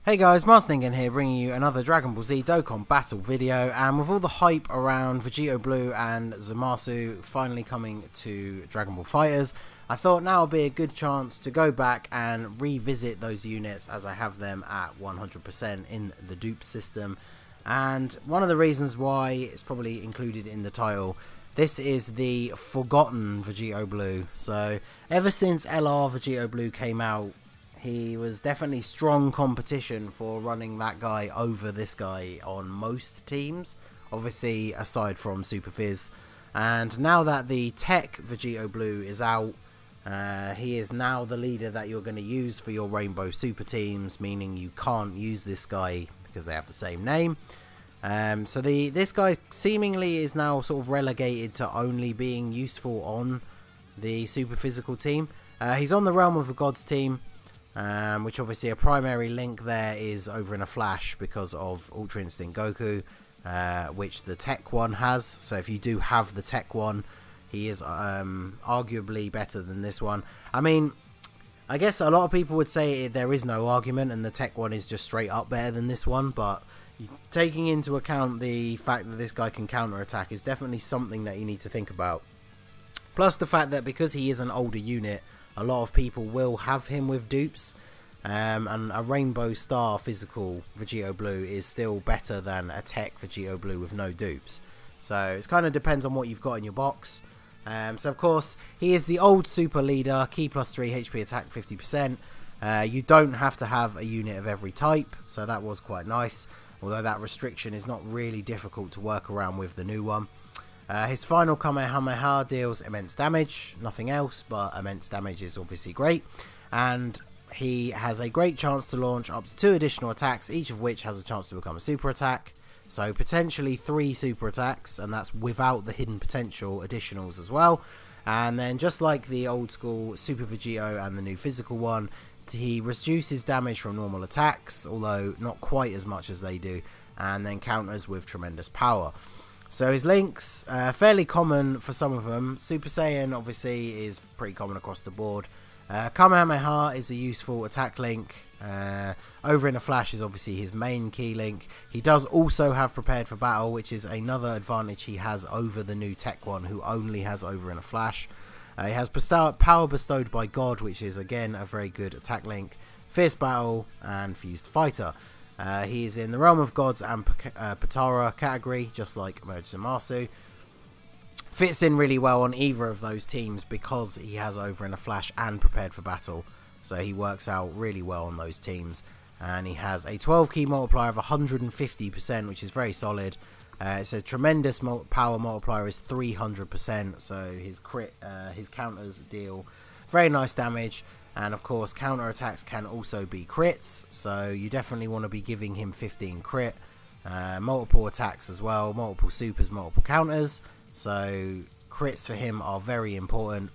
Hey guys, Marsningen here, bringing you another Dragon Ball Z Dokkan battle video, and with all the hype around Vegito Blue and Zamasu finally coming to Dragon Ball FighterZ, I thought now would be a good chance to go back and revisit those units as I have them at 100% in the dupe system. And one of the reasons why it's probably included in the title, this is the forgotten Vegito Blue. So ever since LR Vegito Blue came out, he was definitely strong competition for running that guy over this guy on most teams, obviously aside from Super Fizz. And now that the Tech Vegito Blue is out, he is now the leader that you're going to use for your Rainbow Super teams, meaning you can't use this guy because they have the same name. So this guy seemingly is now sort of relegated to only being useful on the Super Physical team. He's on the Realm of the Gods team. Which obviously a primary link there is over in a flash because of Ultra Instinct Goku, which the Tech one has. So if you do have the Tech one, he is arguably better than this one. I mean, I guess a lot of people would say there is no argument and the Tech one is just straight up better than this one, but taking into account the fact that this guy can counter attack is definitely something that you need to think about. Plus the fact that because he is an older unit, a lot of people will have him with dupes, and a Rainbow Star physical Vegito Blue is still better than a Tech Vegito Blue with no dupes. So it kind of depends on what you've got in your box. So of course, he is the old super leader, Ki +3, HP attack 50%. You don't have to have a unit of every type, so that was quite nice. Although that restriction is not really difficult to work around with the new one. His final Kamehameha deals immense damage, nothing else, but immense damage is obviously great. And he has a great chance to launch up to 2 additional attacks, each of which has a chance to become a super attack. So potentially 3 super attacks, and that's without the hidden potential additionals as well. And then just like the old school Super Vegito and the new physical one, he reduces damage from normal attacks, although not quite as much as they do, and then counters with tremendous power. So his links, fairly common for some of them. Super Saiyan obviously is pretty common across the board. Kamehameha is a useful attack link. Over in a Flash is obviously his main key link. He does also have Prepared for Battle, which is another advantage he has over the new Tech one, who only has Over in a Flash. He has Power Bestowed by God, which is again a very good attack link. Fierce Battle and Fused Fighter. He is in the Realm of Gods and Patara category, just like Zamasu. Fits in really well on either of those teams because he has Over in a Flash and Prepared for Battle. So he works out really well on those teams. And he has a 12 key multiplier of 150%, which is very solid. It says tremendous power multiplier is 300%. So his his counters deal very nice damage. And of course, counter attacks can also be crits, so you definitely want to be giving him 15 crit. Multiple attacks as well, multiple supers, multiple counters. So crits for him are very important.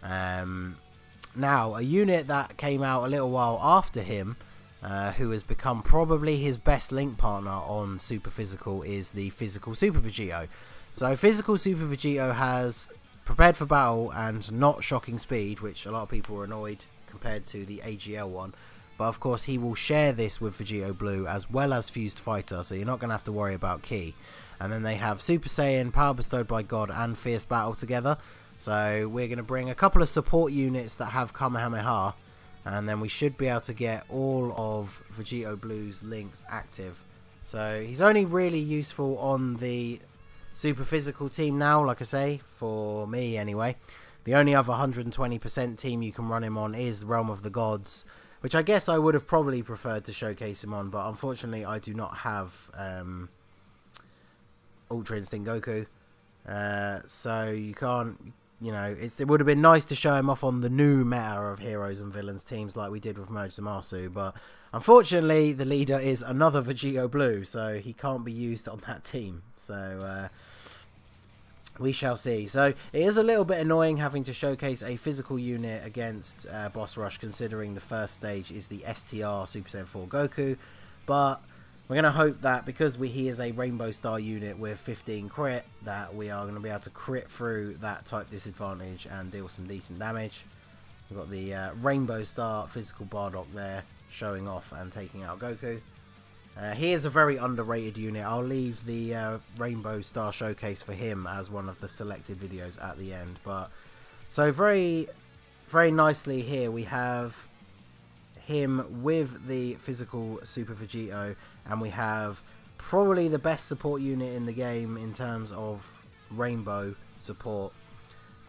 Now, a unit that came out a little while after him, who has become probably his best link partner on Super Physical, is the Physical Super Vegito. So Physical Super Vegito has Prepared for Battle and not Shocking Speed, which a lot of people were annoyed compared to the AGL one, but of course he will share this with Vegito Blue as well as Fused Fighter, so you're not going to have to worry about Ki. And then they have Super Saiyan, Power Bestowed by God and Fierce Battle together, so we're going to bring a couple of support units that have Kamehameha, and then we should be able to get all of Vegito Blue's links active. So he's only really useful on the Super Physical team now, like I say, for me anyway. The only other 120% team you can run him on is the Realm of the Gods, which I guess I would have probably preferred to showcase him on, but unfortunately I do not have Ultra Instinct Goku. So you can't, you know, it would have been nice to show him off on the new meta of heroes and villains teams like we did with Zamasu, but unfortunately the leader is another Vegito Blue, so he can't be used on that team. So we shall see. So it is a little bit annoying having to showcase a physical unit against Boss Rush, considering the first stage is the STR Super Saiyan 4 Goku, but we're going to hope that because he is a Rainbow Star unit with 15 crit, that we are going to be able to crit through that type disadvantage and deal some decent damage. We've got the Rainbow Star physical Bardock there, showing off and taking out Goku. He is a very underrated unit. I'll leave the Rainbow Star Showcase for him as one of the selected videos at the end. But so very, very nicely here we have him with the physical Super Vegito, and we have probably the best support unit in the game in terms of Rainbow support.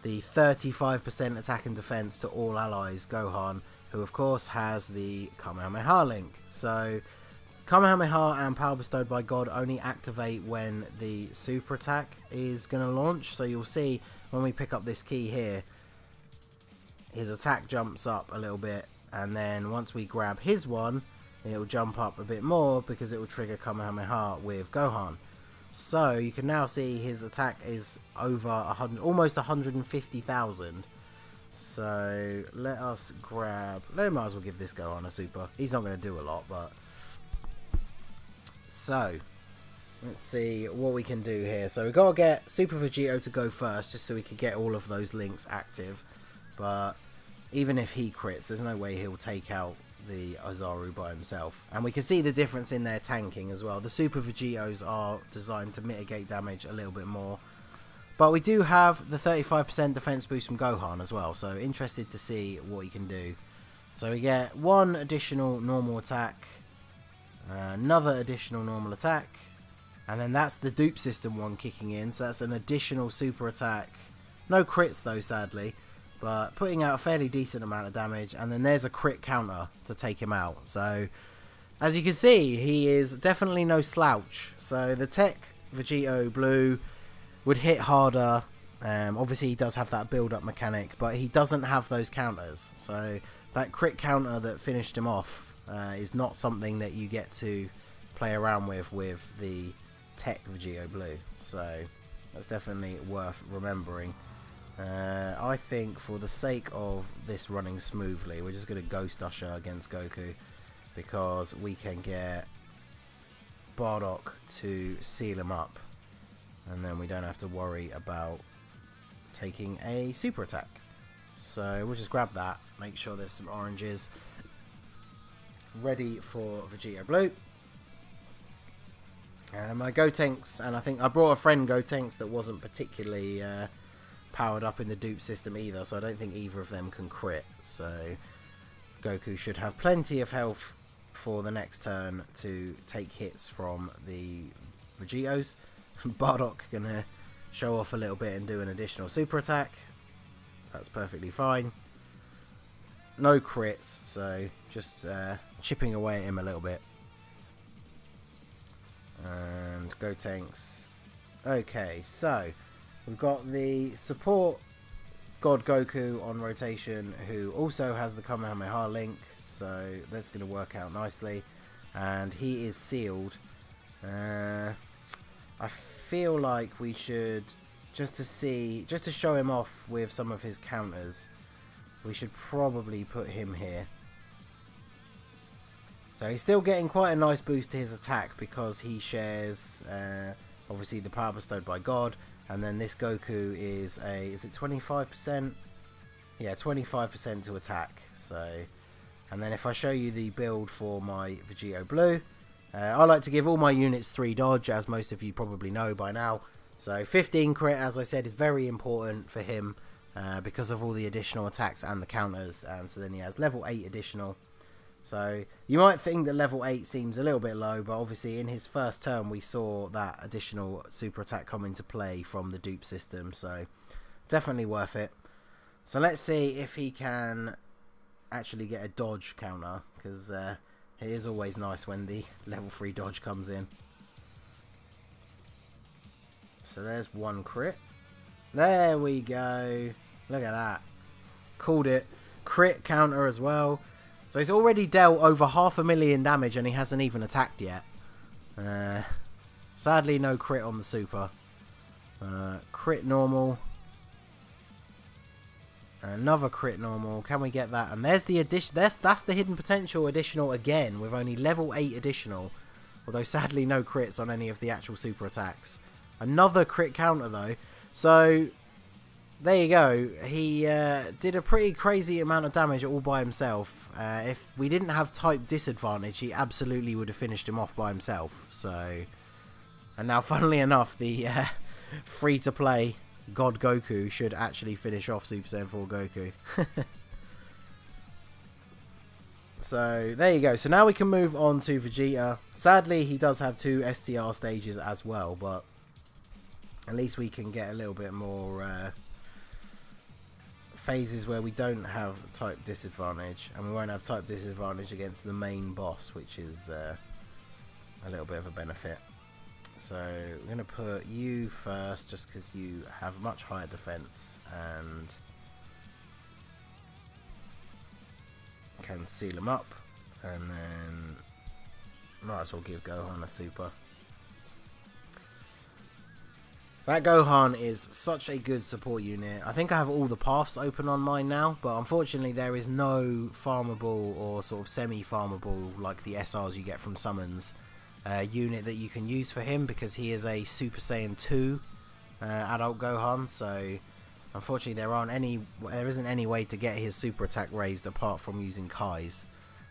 The 35% attack and defense to all allies Gohan, who of course has the Kamehameha link. So Kamehameha and Power Bestowed by God only activate when the super attack is going to launch. So you'll see when we pick up this key here, his attack jumps up a little bit, and then once we grab his one, it will jump up a bit more because it will trigger Kamehameha with Gohan. So you can now see his attack is over 100, almost 150,000. So let us grab. Might as well give this Gohan a super. He's not going to do a lot, but so let's see what we can do here. So we've got to get Super Vegito to go first, just so we can get all of those links active. But even if he crits, there's no way he'll take out the Azaru by himself. And we can see the difference in their tanking as well. The Super Vegitos are designed to mitigate damage a little bit more. But we do have the 35% defense boost from Gohan as well. So interested to see what he can do. So we get one additional normal attack, another additional normal attack, and then that's the dupe system one kicking in. So that's an additional super attack. No crits though, sadly, but putting out a fairly decent amount of damage. And then there's a crit counter to take him out. So as you can see, he is definitely no slouch. So the Tech Vegito Blue would hit harder. Obviously he does have that build up mechanic, but he doesn't have those counters. So that crit counter that finished him off is not something that you get to play around with the Tech Vegito Blue. So that's definitely worth remembering. I think for the sake of this running smoothly, we're just going to Ghost Usher against Goku, because we can get Bardock to seal him up, and then we don't have to worry about taking a super attack. So we'll just grab that, make sure there's some oranges ready for Vegito Blue. My Gotenks, and I think I brought a friend Gotenks that wasn't particularly powered up in the dupe system either, so I don't think either of them can crit. So Goku should have plenty of health for the next turn to take hits from the Vegitos. Bardock gonna show off a little bit and do an additional super attack. That's perfectly fine. No crits, so just chipping away at him a little bit. And Gotenks. Okay, so we've got the support God Goku on rotation, who also has the Kamehameha link, so that's going to work out nicely. And he is sealed. I feel like we should, just to show him off with some of his counters, we should probably put him here. So he's still getting quite a nice boost to his attack because he shares obviously the Power Bestowed by God, and then this Goku is it 25%? Yeah, 25% to attack. So, and then if I show you the build for my Vegito Blue, I like to give all my units 3 dodge, as most of you probably know by now. So 15 crit, as I said, is very important for him because of all the additional attacks and the counters, and so then he has level 8 additional. So you might think that level 8 seems a little bit low, but obviously in his first turn we saw that additional super attack come into play from the dupe system, so definitely worth it. So let's see if he can actually get a dodge counter, because it is always nice when the level 3 dodge comes in. So there's one crit. There we go. Look at that. Called it. Crit counter as well. So he's already dealt over 500,000 damage and he hasn't even attacked yet. Sadly, no crit on the super. Crit normal. Another crit normal. Can we get that? And there's the addition. That's the hidden potential additional again, with only level 8 additional. Although sadly, no crits on any of the actual super attacks. Another crit counter though. So there you go. He did a pretty crazy amount of damage all by himself. If we didn't have type disadvantage, he absolutely would have finished him off by himself. So, and now, funnily enough, the free-to-play God Goku should actually finish off Super Saiyan 4 Goku. So, there you go. So now we can move on to Vegeta. Sadly, he does have 2 STR stages as well, but at least we can get a little bit more phases where we don't have type disadvantage, and we won't have type disadvantage against the main boss, which is a little bit of a benefit. So we're going to put you first just because you have much higher defense and can seal him up, and then might as well give Gohan a super. That Gohan is such a good support unit. I think I have all the paths open on mine now, but unfortunately there is no farmable or sort of semi-farmable, like the SRs you get from summons, unit that you can use for him, because he is a Super Saiyan 2 adult Gohan. So unfortunately there isn't any way to get his super attack raised apart from using Kai's.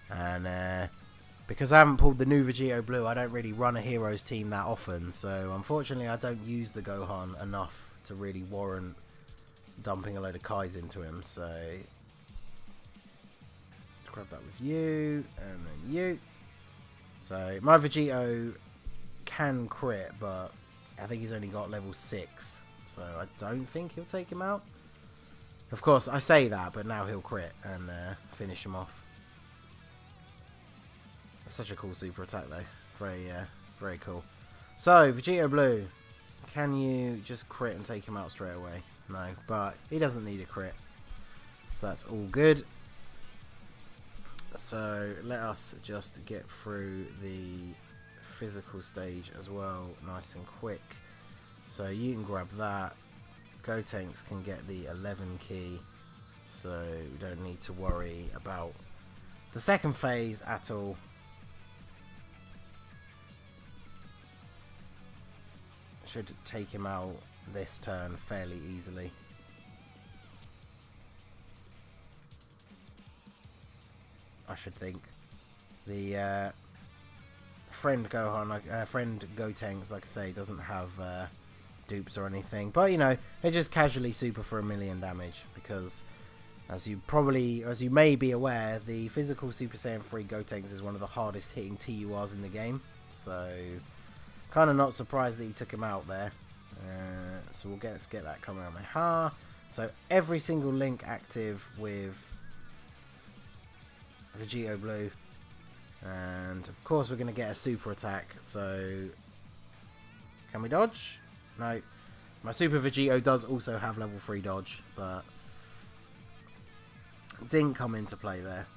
And because I haven't pulled the new Vegito Blue, I don't really run a heroes team that often, so unfortunately I don't use the Gohan enough to really warrant dumping a load of Kai's into him. So grab that with you, and then you. So my Vegito can crit, but I think he's only got level 6, so I don't think he'll take him out. Of course, I say that, but now he'll crit and finish him off. Such a cool super attack though. Very cool. So, Vegito Blue, can you just crit and take him out straight away? No, but he doesn't need a crit, so that's all good. So let us just get through the physical stage as well, nice and quick. So you can grab that. Gotenks can get the 11 key, so we don't need to worry about the second phase at all. Should take him out this turn fairly easily. I should think. The friend Gohan, friend Gotenks, like I say, doesn't have dupes or anything, but you know, they just casually super for 1,000,000 damage, because as you may be aware, the physical Super Saiyan 3 Gotenks is one of the hardest hitting TURs in the game, so kind of not surprised that he took him out there. So let's get that coming out. Ha! So every single link active with Vegito Blue, and of course we're going to get a super attack. So can we dodge? No. My Super Vegito does also have level 3 dodge, but didn't come into play there.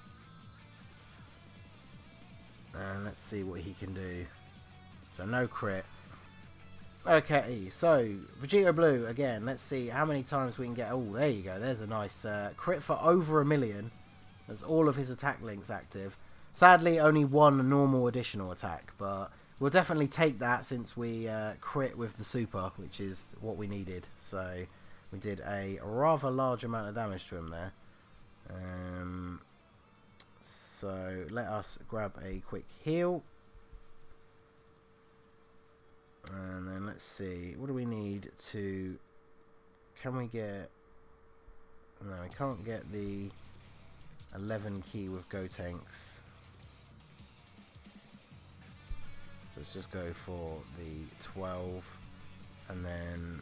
And let's see what he can do. So no crit. Okay, so Vegito Blue again. Let's see how many times we can get. Oh, there you go. There's a nice crit for over 1,000,000. There's all of his attack links active. Sadly, only one normal additional attack, but we'll definitely take that since we crit with the super, which is what we needed. So we did a rather large amount of damage to him there. So let us grab a quick heal. And then let's see, what do we need to... Can we get... No, we can't get the 11 key with Gotenks. So let's just go for the 12 and then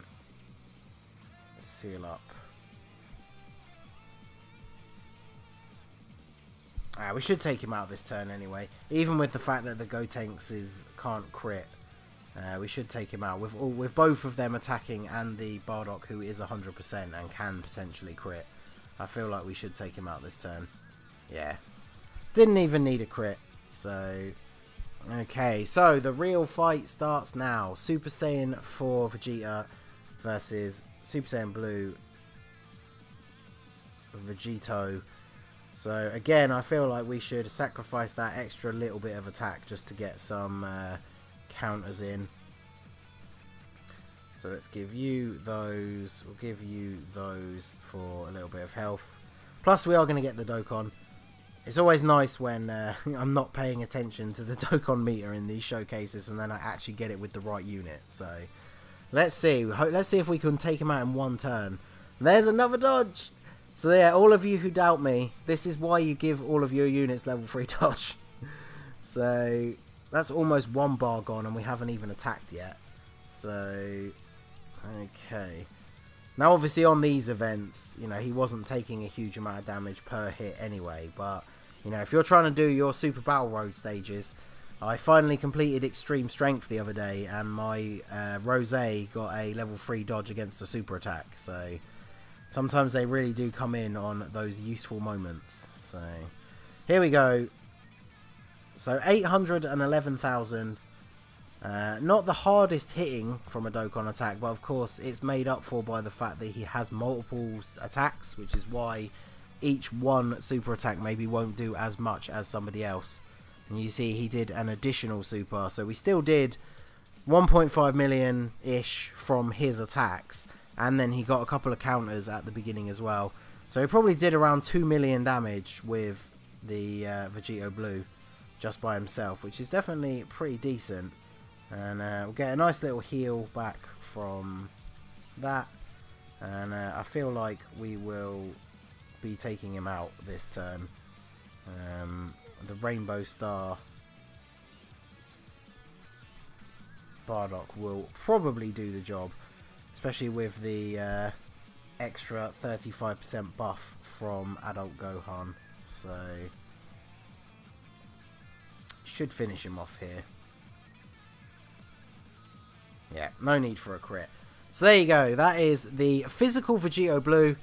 seal up. We should take him out this turn anyway, even with the fact that the Gotenks can't crit. We should take him out with both of them attacking and the Bardock, who is 100% and can potentially crit. I feel like we should take him out this turn. Yeah, didn't even need a crit. So okay, so the real fight starts now. Super Saiyan 4 Vegeta versus Super Saiyan Blue Vegito. So again, I feel like we should sacrifice that extra little bit of attack just to get some counters in. So let's give you those. We'll give you those for a little bit of health. Plus, we are going to get the Dokkan. It's always nice when I'm not paying attention to the Dokkan meter in these showcases, and then I actually get it with the right unit. So let's see. Let's see if we can take him out in one turn. There's another dodge. So yeah, all of you who doubt me, this is why you give all of your units level 3 dodge. So that's almost 1 bar gone, and we haven't even attacked yet. So okay. Now obviously on these events, you know, he wasn't taking a huge amount of damage per hit anyway, but you know, if you're trying to do your Super Battle Road stages, I finally completed Extreme Strength the other day, and my Rose got a level 3 dodge against a super attack. So sometimes they really do come in on those useful moments. So here we go. So 811,000. Not the hardest hitting from a Dokkan attack, but of course it's made up for by the fact that he has multiple attacks, which is why each one super attack maybe won't do as much as somebody else. And you see he did an additional super, so we still did 1.5 million ish from his attacks, and then he got a couple of counters at the beginning as well. So he probably did around 2 million damage with the Vegito Blue just by himself, which is definitely pretty decent. And we'll get a nice little heal back from that, and I feel like we will be taking him out this turn. The Rainbow Star Bardock will probably do the job, especially with the extra 35% buff from Adult Gohan, so should finish him off here. Yeah, no need for a crit. So there you go. That is the physical Vegito Blue.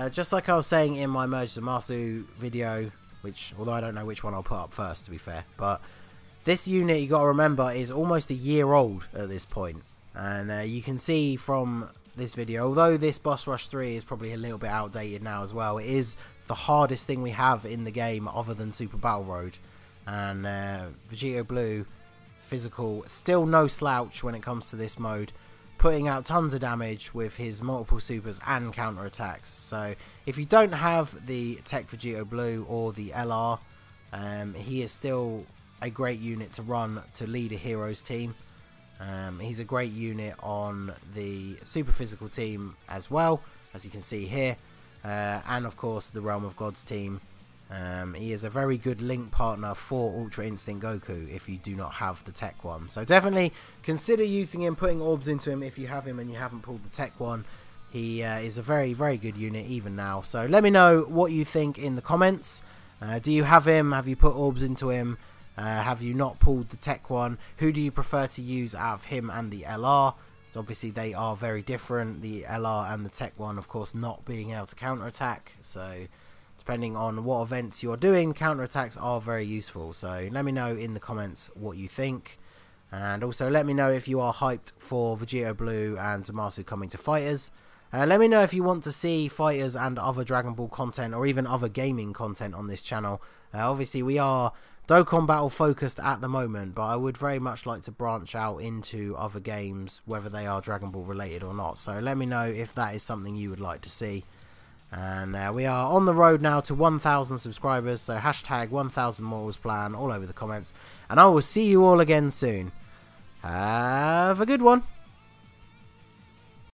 Just like I was saying in my Merge Zamasu video, which, although I don't know which one I'll put up first, to be fair. But this unit, you got to remember, is almost a year old at this point. And you can see from this video, although this Boss Rush 3 is probably a little bit outdated now as well, it is the hardest thing we have in the game other than Super Battle Road. And Vegito Blue physical, still no slouch when it comes to this mode, putting out tons of damage with his multiple supers and counter attacks. So if you don't have the Tech Vegito Blue or the LR, he is still a great unit to run to lead a heroes team. He's a great unit on the super physical team as well, as you can see here, and of course the Realm of Gods team. He is a very good link partner for Ultra Instinct Goku if you do not have the tech one. So definitely consider using him, putting orbs into him if you have him and you haven't pulled the tech one. He is a very, very good unit even now. So let me know what you think in the comments. Do you have him? Have you put orbs into him? Have you not pulled the tech one? Who do you prefer to use out of him and the LR? So obviously they are very different. The LR and the tech one, of course, not being able to counter attack. So depending on what events you're doing, counter-attacks are very useful. So let me know in the comments what you think. And also let me know if you are hyped for Vegito Blue and Zamasu coming to FighterZ. Let me know if you want to see FighterZ and other Dragon Ball content, or even other gaming content on this channel. Obviously we are Dokkan Battle focused at the moment, but I would very much like to branch out into other games, whether they are Dragon Ball related or not. So let me know if that is something you would like to see. And we are on the road now to 1,000 subscribers, so hashtag 1000 Mortals Plan all over the comments. And I will see you all again soon. Have a good one.